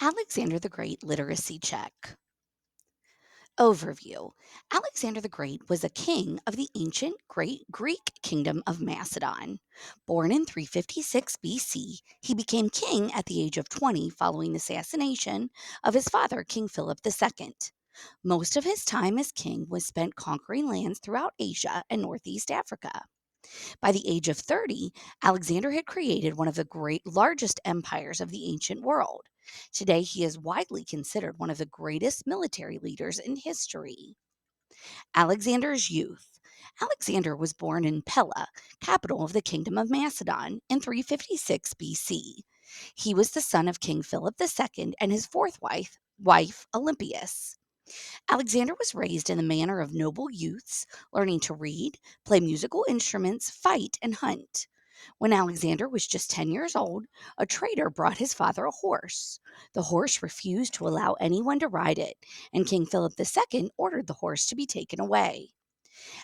Alexander the Great literacy check. Overview. Alexander the Great was a king of the ancient Great Greek kingdom of Macedon. Born in 356 BC, he became king at the age of 20 following the assassination of his father, King Philip II. Most of his time as king was spent conquering lands throughout Asia and Northeast Africa. By the age of 30, Alexander had created one of the largest empires of the ancient world. Today, he is widely considered one of the greatest military leaders in history. Alexander's youth. Alexander was born in Pella, capital of the Kingdom of Macedon, in 356 BC. He was the son of King Philip II and his fourth wife Olympias. Alexander was raised in the manner of noble youths, learning to read, play musical instruments, fight, and hunt. When Alexander was just 10 years old, a trader brought his father a horse. The horse refused to allow anyone to ride it, and King Philip II ordered the horse to be taken away.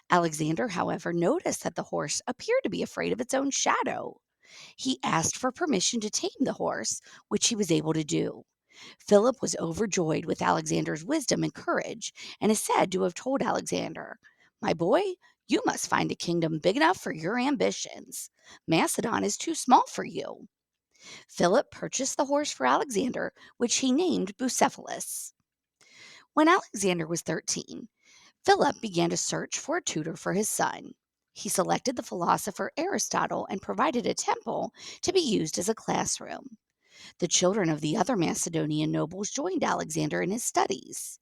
Alexander, however, noticed that the horse appeared to be afraid of its own shadow. He asked for permission to tame the horse, which he was able to do. Philip was overjoyed with Alexander's wisdom and courage, and is said to have told Alexander, "My boy, you must find a kingdom big enough for your ambitions. Macedon is too small for you." Philip purchased the horse for Alexander, which he named Bucephalus. When Alexander was 13, Philip began to search for a tutor for his son. He selected the philosopher Aristotle and provided a temple to be used as a classroom. The children of the other Macedonian nobles joined Alexander in his studies.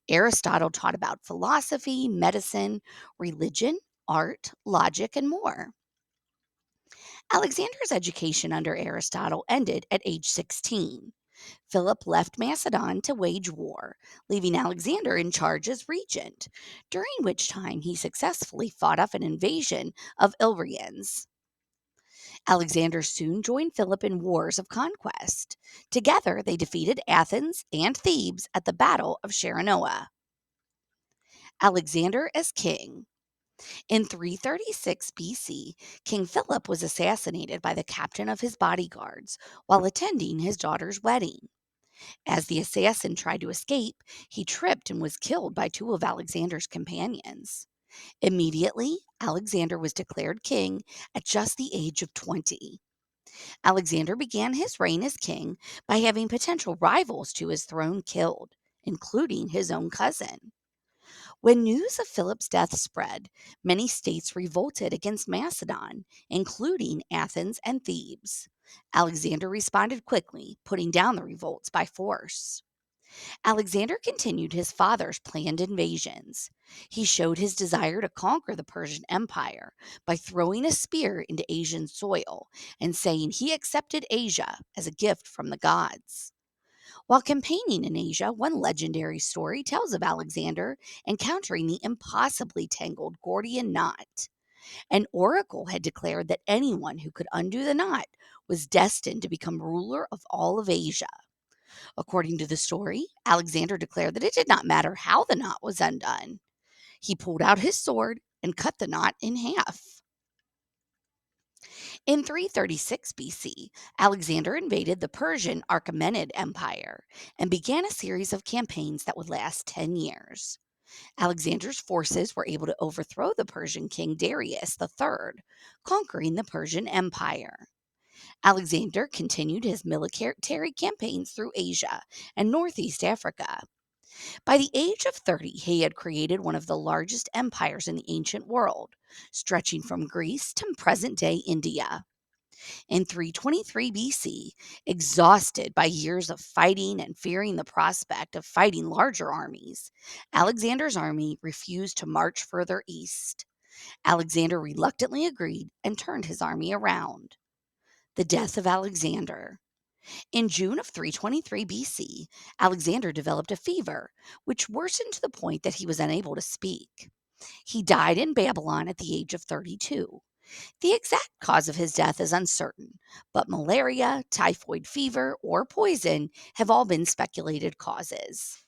Aristotle taught about philosophy, medicine, religion, art, logic, and more. Alexander's education under Aristotle ended at age 16. Philip left Macedon to wage war, leaving Alexander in charge as regent, during which time he successfully fought off an invasion of Illyrians. Alexander soon joined Philip in wars of conquest. Together, they defeated Athens and Thebes at the Battle of Sharanoa. Alexander as king. In 336 BC, King Philip was assassinated by the captain of his bodyguards while attending his daughter's wedding. As the assassin tried to escape, he tripped and was killed by two of Alexander's companions. Immediately, Alexander was declared king at just the age of 20. Alexander began his reign as king by having potential rivals to his throne killed, including his own cousin. When news of Philip's death spread, many states revolted against Macedon, including Athens and Thebes. Alexander responded quickly, putting down the revolts by force. Alexander continued his father's planned invasions. He showed his desire to conquer the Persian Empire by throwing a spear into Asian soil and saying he accepted Asia as a gift from the gods. While campaigning in Asia, one legendary story tells of Alexander encountering the impossibly tangled Gordian knot. An oracle had declared that anyone who could undo the knot was destined to become ruler of all of Asia. According to the story, Alexander declared that it did not matter how the knot was undone. He pulled out his sword and cut the knot in half. In 336 BC, Alexander invaded the Persian Achaemenid Empire and began a series of campaigns that would last 10 years. Alexander's forces were able to overthrow the Persian king Darius III, conquering the Persian Empire. Alexander continued his military campaigns through Asia and Northeast Africa. By the age of 30, he had created one of the largest empires in the ancient world, stretching from Greece to present day India. In 323 BC, exhausted by years of fighting and fearing the prospect of fighting larger armies, Alexander's army refused to march further east. Alexander reluctantly agreed and turned his army around. The death of Alexander. In June of 323 BC, Alexander developed a fever, which worsened to the point that he was unable to speak. He died in Babylon at the age of 32. The exact cause of his death is uncertain, but malaria, typhoid fever, or poison have all been speculated causes.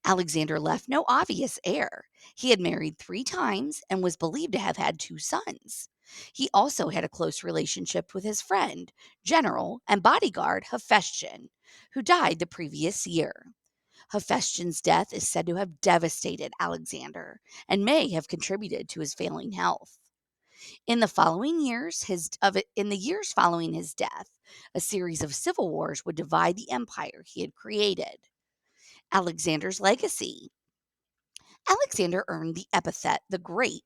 Alexander left no obvious heir. He had married 3 times and was believed to have had 2 sons. He also had a close relationship with his friend, general, and bodyguard Hephaestion, who died the previous year. Hephaestion's death is said to have devastated Alexander and may have contributed to his failing health. In the years following his death, a series of civil wars would divide the empire he had created. Alexander's legacy. Alexander earned the epithet the Great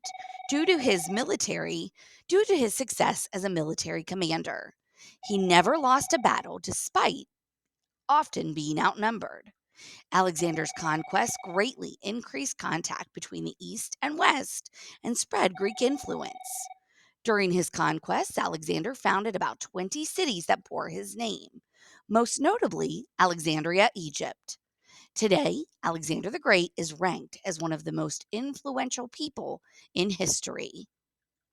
due to his military due to his success as a military commander. He never lost a battle despite often being outnumbered. Alexander's conquests greatly increased contact between the East and West and spread Greek influence. During his conquests, Alexander founded about 20 cities that bore his name, most notably Alexandria, Egypt. Today, Alexander the Great is ranked as one of the most influential people in history.